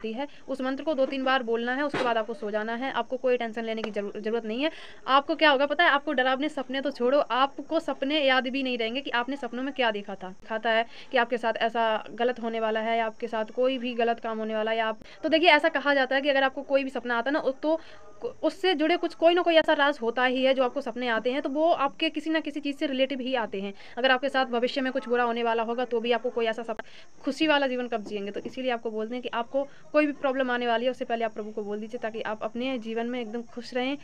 है, उस मंत्र को 2-3 बार बोलना है, उसके बाद आपको सो जाना है। आपको कोई टेंशन लेने की ज़रूरत नहीं है। आपको क्या होगा पता है? आपको डरावने सपने तो छोड़ो, आपको सपने याद भी नहीं रहेंगे कि आपने सपनों में क्या देखा था। खाता है कि आपके साथ ऐसा गलत होने वाला है या आपके साथ कोई भी गलत काम होने वाला है, या आप तो देखिए ऐसा कहा जाता है कि अगर आपको कोई भी सपना आता है ना, तो उससे जुड़े कुछ कोई ना कोई ऐसा राज होता ही है जो आपको सपने आते हैं, तो वो आपके किसी ना किसी चीज़ से रिलेटिव ही आते हैं। अगर आपके साथ भविष्य में कुछ बुरा होने वाला होगा तो भी आपको कोई ऐसा सपना, खुशी वाला जीवन कब जिएंगे? तो इसीलिए आपको बोलते हैं कि आपको कोई भी प्रॉब्लम आने वाली है उससे पहले आप प्रभु को बोल दीजिए, ताकि आप अपने जीवन में एकदम खुश रहें।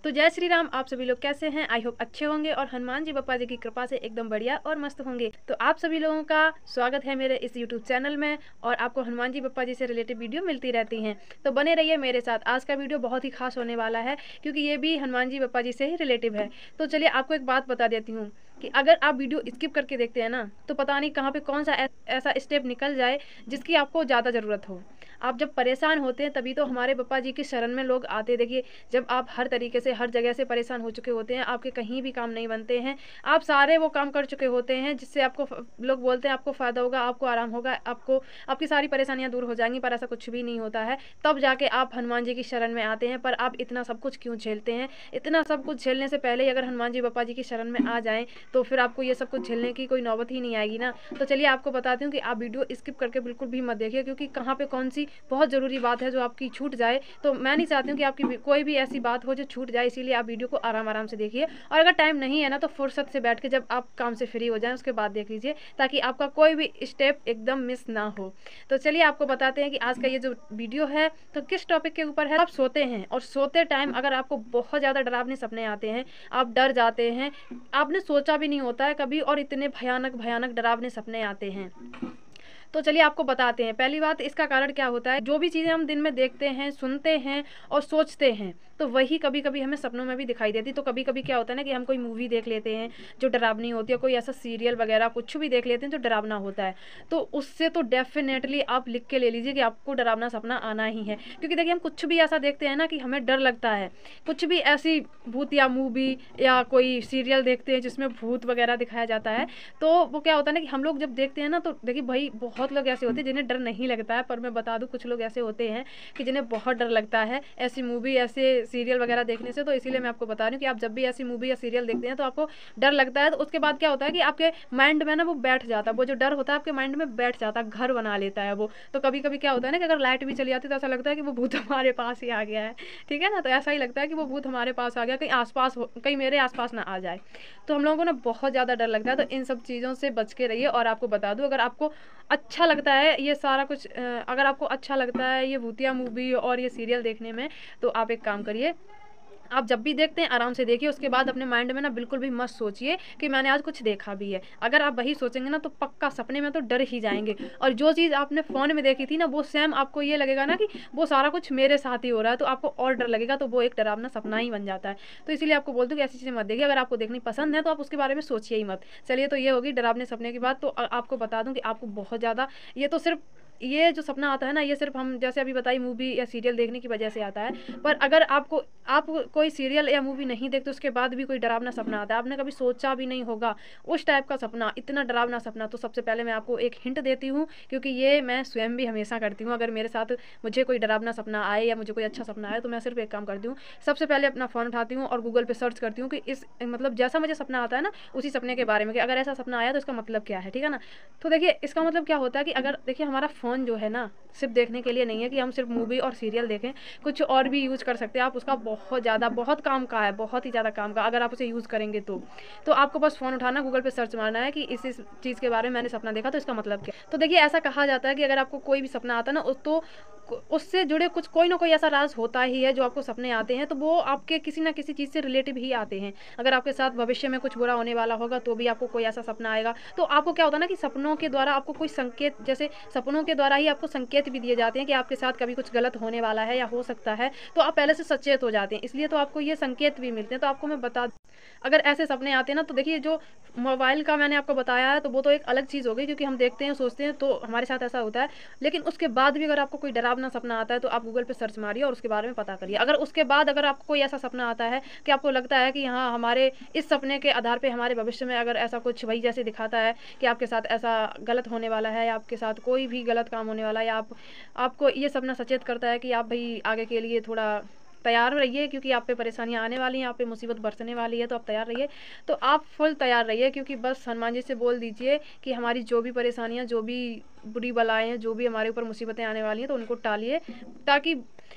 तो जय श्री राम। आप सभी लोग कैसे हैं? आई होप अच्छे होंगे और हनुमान जी बप्पा जी की कृपा से एकदम बढ़िया और मस्त होंगे। तो आप सभी लोगों का स्वागत है मेरे इस यूट्यूब चैनल में, और आपको हनुमान जी बप्पा जी से रिलेटेड वीडियो मिलती रहती हैं, तो बने रहिए मेरे साथ। आज का वीडियो बहुत ही खास होने वाला है क्योंकि ये भी हनुमान जी बप्पा जी से ही रिलेटिव है। तो चलिए आपको एक बात बता देती हूँ कि अगर आप वीडियो स्किप करके देखते हैं ना, तो पता नहीं कहाँ पे कौन सा ऐसा स्टेप निकल जाए जिसकी आपको ज़्यादा ज़रूरत हो। आप जब परेशान होते हैं तभी तो हमारे बप्पा जी की शरण में लोग आते। देखिए जब आप हर तरीके से हर जगह से परेशान हो चुके होते हैं, आपके कहीं भी काम नहीं बनते हैं, आप सारे वो काम कर चुके होते हैं जिससे आपको लोग बोलते हैं आपको फ़ायदा होगा, आपको आराम होगा, आपको आपकी सारी परेशानियां दूर हो जाएंगी, पर ऐसा कुछ भी नहीं होता है। तब जाके आप हनुमान जी की शरण में आते हैं। पर आप इतना सब कुछ क्यों झेलते हैं? इतना सब कुछ झेलने से पहले ही अगर हनुमान जी बप्पा जी की शरण में आ जाएं तो फिर आपको ये सब कुछ झेलने की कोई नौबत ही नहीं आएगी ना। तो चलिए आपको बताती हूँ कि आप वीडियो स्किप करके बिल्कुल भी मत देखिए, क्योंकि कहाँ पे कौन सी बहुत ज़रूरी बात है जो आपकी छूट जाए। तो मैं नहीं चाहती हूँ कि आपकी कोई भी ऐसी बात हो जो छूट जाए, इसीलिए आप वीडियो को आराम आराम से देखिए। और अगर टाइम नहीं है ना तो फुर्सत से बैठ के जब आप काम से फ्री हो जाएं उसके बाद देख लीजिए, ताकि आपका कोई भी स्टेप एकदम मिस ना हो। तो चलिए आपको बताते हैं कि आज का ये जो वीडियो है तो किस टॉपिक के ऊपर है। आप सोते हैं और सोते टाइम अगर आपको बहुत ज़्यादा डरावने सपने आते हैं, आप डर जाते हैं, आपने सोचा भी नहीं होता है कभी, और इतने भयानक भयानक डरावने सपने आते हैं, तो चलिए आपको बताते हैं। पहली बात, इसका कारण क्या होता है? जो भी चीज़ें हम दिन में देखते हैं, सुनते हैं और सोचते हैं, तो वही कभी कभी हमें सपनों में भी दिखाई देती। तो कभी कभी क्या होता है ना कि हम कोई मूवी देख लेते हैं जो डरावनी होती है, कोई ऐसा सीरियल वगैरह कुछ भी देख लेते हैं जो डरावना होता है, तो उससे तो डेफिनेटली आप लिख के ले लीजिए कि आपको डरावना सपना आना ही है। क्योंकि देखिए हम कुछ भी ऐसा देखते हैं ना कि हमें डर लगता है, कुछ भी ऐसी भूत या मूवी या कोई सीरियल देखते हैं जिसमें भूत वगैरह दिखाया जाता है, तो वो क्या होता है ना कि हम लोग जब देखते हैं ना, तो देखिए भाई बहुत लोग ऐसे होते हैं जिन्हें डर नहीं लगता है, पर मैं बता दूं कुछ लोग ऐसे होते हैं कि जिन्हें बहुत डर लगता है ऐसी मूवी ऐसे सीरियल वगैरह देखने से। तो इसीलिए मैं आपको बता रही हूँ कि आप जब भी ऐसी मूवी या सीरियल देखते हैं तो आपको डर लगता है, तो उसके बाद क्या होता है कि आपके माइंड में ना वो बैठ जाता है, वो जो डर होता है आपके माइंड में बैठ जाता है, घर बना लेता है वो। तो कभी कभी क्या होता है ना कि अगर लाइट भी चली जाती है तो ऐसा लगता है कि वो भूत हमारे पास ही आ गया है, ठीक है ना। तो ऐसा ही लगता है कि वो भूत हमारे पास आ गया, कहीं आसपास कहीं मेरे आसपास ना आ जाए। तो हम लोगों को ना बहुत ज़्यादा डर लगता है। तो इन सब चीज़ों से बच के रहिए। और आपको बता दूं, अगर आपको अच्छा लगता है ये सारा कुछ, अगर आपको अच्छा लगता है ये भूतिया मूवी और ये सीरियल देखने में, तो आप एक काम करिए, आप जब भी देखते हैं आराम से देखिए, उसके बाद अपने माइंड में ना बिल्कुल भी मत सोचिए कि मैंने आज कुछ देखा भी है। अगर आप वही सोचेंगे ना तो पक्का सपने में तो डर ही जाएंगे, और जो चीज़ आपने फ़ोन में देखी थी ना वो सेम आपको ये लगेगा ना कि वो सारा कुछ मेरे साथ ही हो रहा है, तो आपको और डर लगेगा, तो वो एक डरावना सपना ही बन जाता है। तो इसीलिए आपको बोलती हूँ कि ऐसी चीज़ें मत देखिए। अगर आपको देखनी पसंद है तो आप उसके बारे में सोचिए ही मत। चलिए, तो ये होगी डरावने सपने की बात। तो आपको बता दूँ कि आपको बहुत ज़्यादा, ये तो सिर्फ ये जो सपना आता है ना, ये सिर्फ हम जैसे अभी बताई मूवी या सीरियल देखने की वजह से आता है। पर अगर आप कोई सीरियल या मूवी नहीं देखते उसके बाद भी कोई डरावना सपना आता है, आपने कभी सोचा भी नहीं होगा उस टाइप का सपना, इतना डरावना सपना, तो सबसे पहले मैं आपको एक हिंट देती हूँ, क्योंकि ये मैं स्वयं भी हमेशा करती हूँ। अगर मेरे साथ मुझे कोई डरावना सपना आए या मुझे कोई अच्छा सपना आए तो मैं सिर्फ एक काम करती हूँ, सबसे पहले अपना फ़ोन उठाती हूँ और गूगल पे सर्च करती हूँ कि इस मतलब जैसा मुझे सपना आता है ना उसी सपने के बारे में, कि अगर ऐसा सपना आया तो इसका मतलब क्या है, ठीक है ना। तो देखिए इसका मतलब क्या होता है कि अगर देखिए हमारा फ़ोन जो है ना सिर्फ देखने के लिए नहीं है कि हम सिर्फ मूवी और सीरियल देखें, कुछ और भी यूज़ कर सकते हैं आप उसका। बहुत ज़्यादा बहुत काम का है, बहुत ही ज़्यादा काम का, अगर आप उसे यूज़ करेंगे तो आपको बस फ़ोन उठाना, गूगल पे सर्च मारना है कि इस चीज़ के बारे में मैंने सपना देखा तो इसका मतलब क्या। तो देखिए ऐसा कहा जाता है कि अगर आपको कोई भी सपना आता है ना, तो उससे जुड़े कुछ कोई ना कोई ऐसा राज होता ही है जो आपको सपने आते हैं, तो वो आपके किसी ना किसी चीज़ से रिलेटिव ही आते हैं। अगर आपके साथ भविष्य में कुछ बुरा होने वाला होगा तो भी आपको कोई ऐसा सपना आएगा। तो आपको क्या होता है ना कि सपनों के द्वारा आपको कोई संकेत, जैसे सपनों के द्वारा ही आपको संकेत भी दिए जाते हैं कि आपके साथ कभी कुछ गलत होने वाला है या हो सकता है, तो आप पहले से सचेत हो जाते हैं, इसलिए तो आपको ये संकेत भी मिलते हैं। तो आपको मैं बता, अगर ऐसे सपने आते हैं ना, तो देखिए जो मोबाइल का मैंने आपको बताया है तो वो तो एक अलग चीज़ हो गई, क्योंकि हम देखते हैं सोचते हैं तो हमारे साथ ऐसा होता है। लेकिन उसके बाद भी अगर आपको कोई डरावना डरावना सपना आता है तो आप गूगल पे सर्च मारिए और उसके बारे में पता करिए। अगर उसके बाद अगर आपको कोई ऐसा सपना आता है कि आपको लगता है कि हाँ, हमारे इस सपने के आधार पे हमारे भविष्य में अगर ऐसा कुछ वही जैसे दिखाता है कि आपके साथ ऐसा गलत होने वाला है या आपके साथ कोई भी गलत काम होने वाला है, या आपको ये सपना सचेत करता है कि आप भाई आगे के लिए थोड़ा तैयार रहिए, क्योंकि आप पे परेशानियाँ आने वाली हैं, आप पे मुसीबत बरसने वाली है, तो आप तैयार रहिए। तो आप फुल तैयार रहिए, क्योंकि बस हनुमान जी से बोल दीजिए कि हमारी जो भी परेशानियाँ, जो भी बुरी बलाएँ हैं, जो भी हमारे ऊपर मुसीबतें आने वाली हैं, तो उनको टालिए। ताकि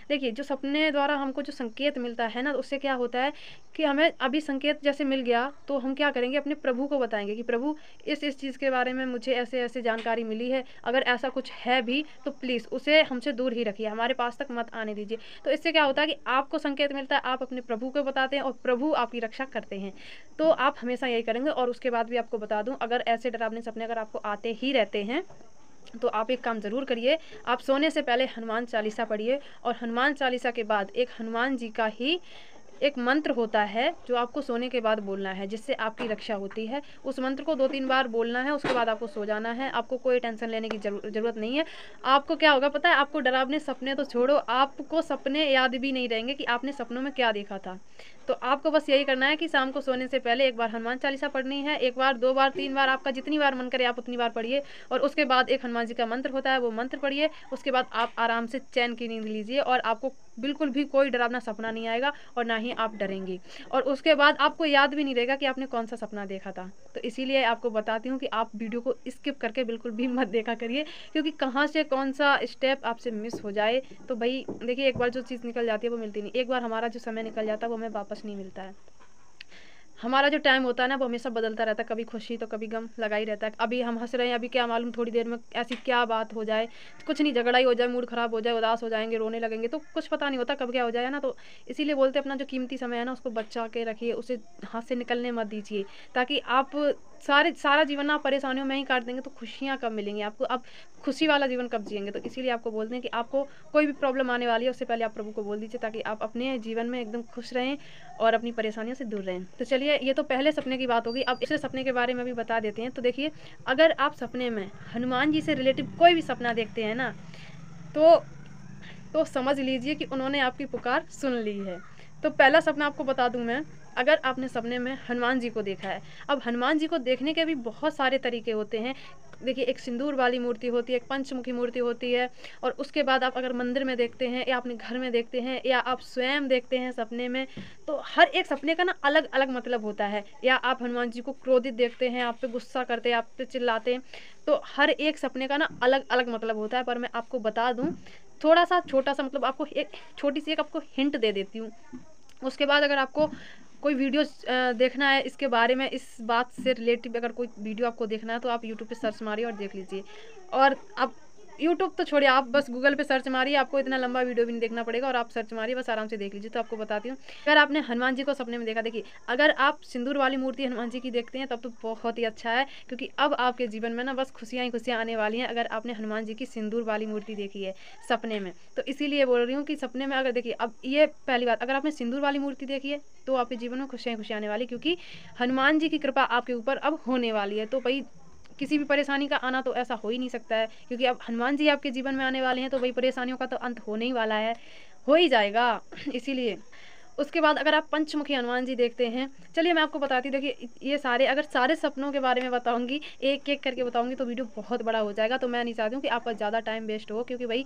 देखिए, जो सपने द्वारा हमको जो संकेत मिलता है ना, तो उससे क्या होता है कि हमें अभी संकेत जैसे मिल गया तो हम क्या करेंगे, अपने प्रभु को बताएंगे कि प्रभु इस चीज़ के बारे में मुझे ऐसे ऐसे जानकारी मिली है, अगर ऐसा कुछ है भी तो प्लीज़ उसे हमसे दूर ही रखिए, हमारे पास तक मत आने दीजिए। तो इससे क्या होता है कि आपको संकेत मिलता है, आप अपने प्रभु को बताते हैं और प्रभु आपकी रक्षा करते हैं। तो आप हमेशा यही करेंगे। और उसके बाद भी आपको बता दूं, अगर ऐसे डरावने सपने अगर आपको आते ही रहते हैं तो आप एक काम ज़रूर करिए, आप सोने से पहले हनुमान चालीसा पढ़िए। और हनुमान चालीसा के बाद एक हनुमान जी का ही एक मंत्र होता है जो आपको सोने के बाद बोलना है, जिससे आपकी रक्षा होती है। उस मंत्र को 2-3 बार बोलना है, उसके बाद आपको सो जाना है। आपको कोई टेंशन लेने की ज़रूरत नहीं है। आपको क्या होगा पता है, आपको डरावने सपने तो छोड़ो, आपको सपने याद भी नहीं रहेंगे कि आपने सपनों में क्या देखा था। तो आपको बस यही करना है कि शाम को सोने से पहले एक बार हनुमान चालीसा पढ़नी है, 1 बार, 2 बार, 3 बार, आपका जितनी बार मन करे आप उतनी बार पढ़िए। और उसके बाद एक हनुमान जी का मंत्र होता है, वो मंत्र पढ़िए। उसके बाद आप आराम से चैन की नींद लीजिए और आपको बिल्कुल भी कोई डरावना सपना नहीं आएगा और ना ही आप डरेंगे। और उसके बाद आपको याद भी नहीं रहेगा कि आपने कौन सा सपना देखा था। तो इसीलिए आपको बताती हूँ कि आप वीडियो को स्किप करके बिल्कुल भी मत देखा करिए, क्योंकि कहाँ से कौन सा स्टेप आपसे मिस हो जाए तो भाई देखिए, एक बार जो चीज़ निकल जाती है वो मिलती नहीं। एक बार हमारा जो समय निकल जाता है वो हमें वापस नहीं मिलता है। हमारा जो टाइम होता है ना वो हमेशा बदलता रहता है, कभी खुशी तो कभी गम लगा ही रहता है। अभी हम हंस रहे हैं, अभी क्या मालूम थोड़ी देर में ऐसी क्या बात हो जाए, कुछ नहीं, झगड़ा ही हो जाए, मूड खराब हो जाए, उदास हो जाएंगे, रोने लगेंगे, तो कुछ पता नहीं होता कब क्या हो जाए ना। तो इसीलिए बोलते हैं अपना जो कीमती समय है ना उसको बचा के रखिए, उसे हाथ से निकलने मत दीजिए, ताकि आप सारा जीवन आप परेशानियों में ही काट देंगे तो खुशियाँ कब मिलेंगी आपको, आप खुशी वाला जीवन कब जिएंगे। तो इसीलिए आपको बोलते हैं कि आपको कोई भी प्रॉब्लम आने वाली है उससे पहले आप प्रभु को बोल दीजिए, ताकि आप अपने जीवन में एकदम खुश रहें और अपनी परेशानियों से दूर रहें। तो चलिए, ये तो पहले सपने की बात होगी। अब इस सपने के बारे में भी बता देते हैं। तो देखिए, अगर आप सपने में हनुमान जी से रिलेटिव कोई भी सपना देखते हैं ना, तो समझ लीजिए कि उन्होंने आपकी पुकार सुन ली है। तो पहला सपना आपको बता दूं मैं, अगर आपने सपने में हनुमान जी को देखा है। अब हनुमान जी को देखने के भी बहुत सारे तरीके होते हैं। देखिए, एक सिंदूर वाली मूर्ति होती है, एक पंचमुखी मूर्ति होती है, और उसके बाद आप अगर मंदिर में देखते हैं या अपने घर में देखते हैं या आप स्वयं देखते हैं सपने में, तो हर एक सपने का ना अलग अलग मतलब होता है। या आप हनुमान जी को क्रोधित देखते हैं, आप पे गुस्सा करते हैं, आप पे चिल्लाते हैं, तो हर एक सपने का ना अलग अलग मतलब होता है। पर मैं आपको बता दूं, थोड़ा सा छोटा सा मतलब आपको एक छोटी सी एक आपको हिंट दे देती हूँ। उसके बाद अगर आपको कोई वीडियो देखना है इसके बारे में, इस बात से रिलेटिव अगर कोई वीडियो आपको देखना है तो आप यूट्यूब पे सर्च मारिए और देख लीजिए। और आप यूट्यूब तो छोड़िए, आप बस गूगल पे सर्च मारिए, आपको इतना लंबा वीडियो भी नहीं देखना पड़ेगा, और आप सर्च मारिए, बस आराम से देख लीजिए। तो आपको बताती हूँ, अगर आपने हनुमान जी को सपने में देखा, देखिए अगर आप सिंदूर वाली मूर्ति हनुमान जी की देखते हैं तब तो बहुत ही अच्छा है, क्योंकि अब आपके जीवन में ना बस खुशियाँ ही खुशियाँ आने वाली हैं, अगर आपने हनुमान जी की सिंदूर वाली मूर्ति देखी है सपने में। तो इसीलिए बोल रही हूँ कि सपने में अगर देखिए, अब ये पहली बात, अगर आपने सिंदूर वाली मूर्ति देखी है तो आपके जीवन में खुशियाँ खुशियाँ आने वाली, क्योंकि हनुमान जी की कृपा आपके ऊपर अब होने वाली है। तो भाई किसी भी परेशानी का आना तो ऐसा हो ही नहीं सकता है, क्योंकि अब हनुमान जी आपके जीवन में आने वाले हैं, तो वही परेशानियों का तो अंत होने ही वाला है, हो ही जाएगा। इसीलिए उसके बाद अगर आप पंचमुखी हनुमान जी देखते हैं, चलिए मैं आपको बताती हूँ। देखिए, ये सारे अगर सारे सपनों के बारे में बताऊंगी, एक एक करके बताऊंगी, तो वीडियो बहुत बड़ा हो जाएगा। तो मैं नहीं चाहती हूँ कि आपका ज़्यादा टाइम वेस्ट हो, क्योंकि भाई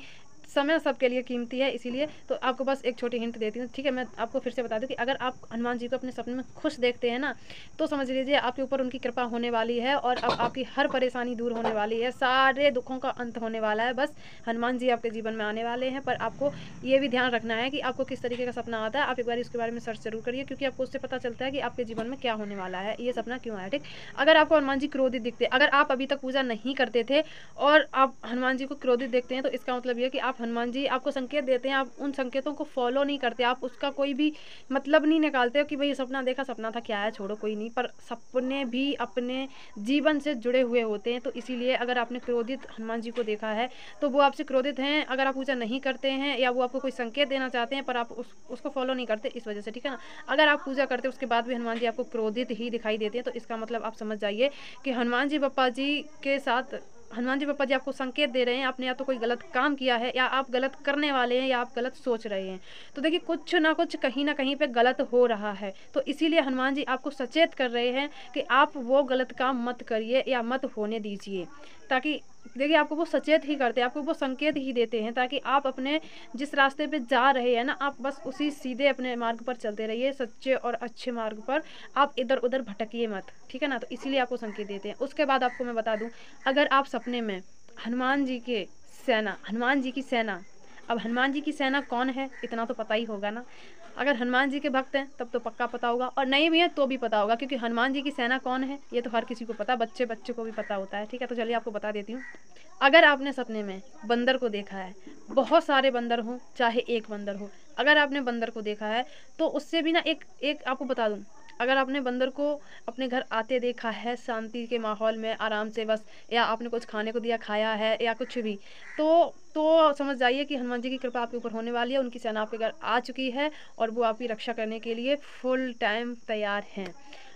समय सबके लिए कीमती है। इसीलिए तो आपको बस एक छोटी हिंट देती हूँ, ठीक है। मैं आपको फिर से बता दूँ कि अगर आप हनुमान जी को अपने सपने में खुश देखते हैं ना, तो समझ लीजिए आपके ऊपर उनकी कृपा होने वाली है, और अब आपकी हर परेशानी दूर होने वाली है, सारे दुखों का अंत होने वाला है। बस हनुमान जी आपके जीवन में आने वाले हैं। पर आपको ये भी ध्यान रखना है कि आपको किस तरीके का सपना आता है। आप एक बार इसके बारे में सर्च जरूर करिए, क्योंकि आपको उससे पता चलता है कि आपके जीवन में क्या होने वाला है, ये सपना क्यों आया, ठीक। अगर आपको हनुमान जी क्रोधित दिखते, अगर आप अभी तक पूजा नहीं करते थे और आप हनुमान जी को क्रोधित देखते हैं, तो इसका मतलब ये है कि आप हनुमान जी आपको संकेत देते हैं, आप उन संकेतों को फॉलो नहीं करते, आप उसका कोई भी मतलब नहीं निकालते हो कि भाई सपना देखा, सपना था, क्या है, छोड़ो, कोई नहीं। पर सपने भी अपने जीवन से जुड़े हुए होते हैं। तो इसीलिए अगर आपने क्रोधित हनुमान जी को देखा है तो वो आपसे क्रोधित हैं, अगर आप पूजा नहीं करते हैं या वो आपको कोई संकेत देना चाहते हैं, पर आप उसको फॉलो नहीं करते, इस वजह से, ठीक है ना। अगर आप पूजा करते उसके बाद भी हनुमान जी आपको क्रोधित ही दिखाई देते हैं, तो इसका मतलब आप समझ जाइए कि हनुमान जी बप्पा जी के साथ हनुमान जी पापा जी आपको संकेत दे रहे हैं, आपने या तो कोई गलत काम किया है, या आप गलत करने वाले हैं, या आप गलत सोच रहे हैं। तो देखिए कुछ ना कुछ कहीं ना कहीं पे गलत हो रहा है, तो इसीलिए हनुमान जी आपको सचेत कर रहे हैं कि आप वो गलत काम मत करिए या मत होने दीजिए। ताकि देखिए आपको वो सचेत ही करते हैं, आपको वो संकेत ही देते हैं, ताकि आप अपने जिस रास्ते पे जा रहे हैं ना, आप बस उसी सीधे अपने मार्ग पर चलते रहिए, सच्चे और अच्छे मार्ग पर। आप इधर उधर भटकिए मत, ठीक है ना। तो इसीलिए आपको संकेत देते हैं। उसके बाद आपको मैं बता दूं, अगर आप सपने में हनुमान जी के सेना, हनुमान जी की सेना, अब हनुमान जी की सेना कौन है इतना तो पता ही होगा ना। अगर हनुमान जी के भक्त हैं तब तो पक्का पता होगा, और नहीं भी है तो भी पता होगा, क्योंकि हनुमान जी की सेना कौन है ये तो हर किसी को पता, बच्चे बच्चे को भी पता होता है, ठीक है। तो चलिए आपको बता देती हूँ। अगर आपने सपने में बंदर को देखा है, बहुत सारे बंदर हों चाहे एक बंदर हो, अगर आपने बंदर को देखा है तो उससे भी ना एक एक आपको बता दूँ, अगर आपने बंदर को अपने घर आते देखा है शांति के माहौल में आराम से बस, या आपने कुछ खाने को दिया खाया है या कुछ भी, तो समझ जाइए कि हनुमान जी की कृपा आपके ऊपर होने वाली है, उनकी सेना आपके घर आ चुकी है और वो आपकी रक्षा करने के लिए फुल टाइम तैयार हैं।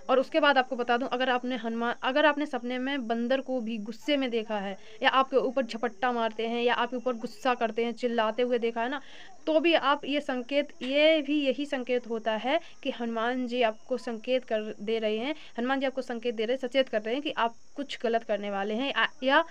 और उसके बाद आपको बता दूं, अगर आपने सपने में बंदर को भी गुस्से में देखा है, या आपके ऊपर झपट्टा मारते हैं, या आपके ऊपर गुस्सा करते हैं, चिल्लाते हुए देखा है ना, तो भी आप यही संकेत होता है कि हनुमान जी आपको संकेत कर दे रहे हैं, हनुमान जी आपको संकेत दे रहे हैं, सचेत कर रहे हैं कि आप कुछ गलत करने वाले हैं, या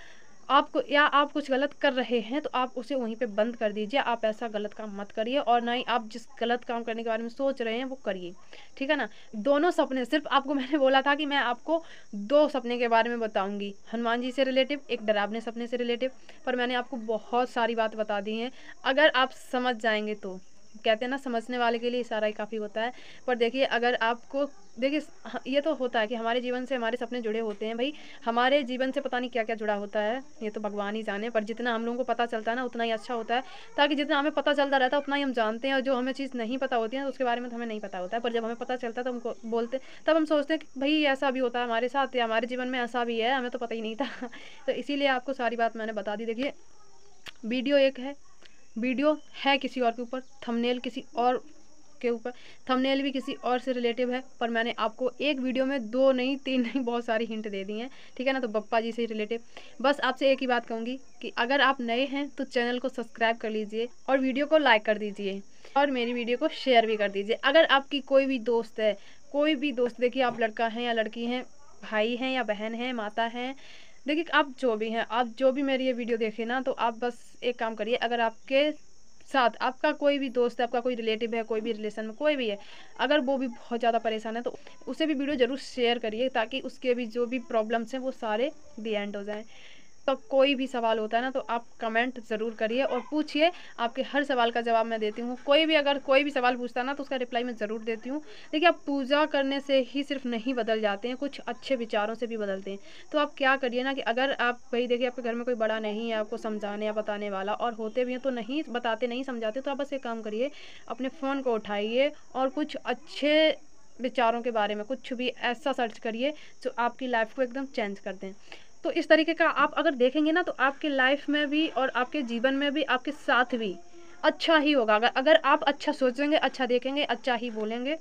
आप कुछ गलत कर रहे हैं, तो आप उसे वहीं पे बंद कर दीजिए। आप ऐसा गलत काम मत करिए, और ना ही आप जिस गलत काम करने के बारे में सोच रहे हैं वो करिए, ठीक है ना। दोनों सपने, सिर्फ आपको मैंने बोला था कि मैं आपको 2 सपने के बारे में बताऊंगी, हनुमान जी से रिलेटिव, एक डरावने सपने से रिलेटिव, पर मैंने आपको बहुत सारी बात बता दी हैं। अगर आप समझ जाएंगे तो, कहते हैं ना समझने वाले के लिए इशारा ही काफ़ी होता है। पर देखिए अगर आपको, देखिए ये तो होता है कि हमारे जीवन से हमारे सपने जुड़े होते हैं भाई, हमारे जीवन से पता नहीं क्या क्या जुड़ा होता है, ये तो भगवान ही जाने। पर जितना हम लोगों को पता चलता है ना उतना ही अच्छा होता है, ताकि जितना हमें पता चलता रहता है उतना ही हम जानते हैं, और जो हमें चीज़ नहीं पता होती है तो उसके बारे में तो हमें नहीं पता होता है। पर जब हमें पता चलता है तो हमको बोलते, तब हम सोचते हैं कि भाई ऐसा भी होता है हमारे साथ, या हमारे जीवन में ऐसा भी है, हमें तो पता ही नहीं था। तो इसीलिए आपको सारी बात मैंने बता दी। देखिए वीडियो है किसी और के ऊपर, थंबनेल किसी और के ऊपर, थंबनेल भी किसी और से रिलेटिव है, पर मैंने आपको एक वीडियो में 2 नहीं 3 नहीं बहुत सारी हिंट दे दी हैं, ठीक है ना। तो बप्पा जी से रिलेटिव बस आपसे एक ही बात कहूँगी कि अगर आप नए हैं तो चैनल को सब्सक्राइब कर लीजिए, और वीडियो को लाइक कर दीजिए, और मेरी वीडियो को शेयर भी कर दीजिए। अगर आपकी कोई भी दोस्त है, कोई भी दोस्त, देखिए आप लड़का हैं या लड़की हैं, भाई हैं या बहन हैं, माता हैं, देखिए आप जो भी हैं, आप जो भी मेरी ये वीडियो देखें ना, तो आप बस एक काम करिए, अगर आपके साथ आपका कोई भी दोस्त है, आपका कोई रिलेटिव है, कोई भी रिलेशन में कोई भी है, अगर वो भी बहुत ज़्यादा परेशान है तो उसे भी वीडियो ज़रूर शेयर करिए, ताकि उसके भी जो भी प्रॉब्लम्स हैं वो सारे दी एंड हो जाएं। तो कोई भी सवाल होता है ना तो आप कमेंट ज़रूर करिए और पूछिए, आपके हर सवाल का जवाब मैं देती हूँ। अगर कोई भी सवाल पूछता है ना तो उसका रिप्लाई मैं ज़रूर देती हूँ। देखिए आप पूजा करने से ही सिर्फ नहीं बदल जाते हैं, कुछ अच्छे विचारों से भी बदलते हैं। तो आप क्या करिए ना कि अगर आप भाई देखिए आपके घर में कोई बड़ा नहीं है आपको समझाने या बताने वाला, और होते भी हैं तो नहीं बताते नहीं समझाते, तो आप बस एक काम करिए, अपने फ़ोन को उठाइए और कुछ अच्छे विचारों के बारे में कुछ भी ऐसा सर्च करिए जो आपकी लाइफ को एकदम चेंज कर दें। तो इस तरीके का आप अगर देखेंगे ना तो आपके लाइफ में भी और आपके जीवन में भी आपके साथ भी अच्छा ही होगा। अगर आप अच्छा सोचेंगे, अच्छा देखेंगे, अच्छा ही बोलेंगे,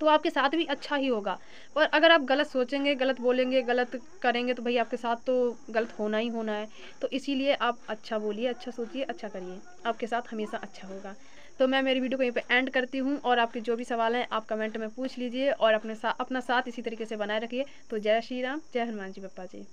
तो आपके साथ भी अच्छा ही होगा। और अगर आप गलत सोचेंगे, गलत बोलेंगे, गलत करेंगे, तो भाई आपके साथ तो गलत होना ही होना है। तो इसीलिए आप अच्छा बोलिए, अच्छा सोचिए, अच्छा करिए, आपके साथ हमेशा अच्छा होगा। तो मैं मेरी वीडियो को यहीं पे एंड करती हूँ, और आपके जो भी सवाल हैं आप कमेंट में पूछ लीजिए, और अपना साथ इसी तरीके से बनाए रखिए। तो जय श्री राम, जय हनुमान जी बप्पा जी।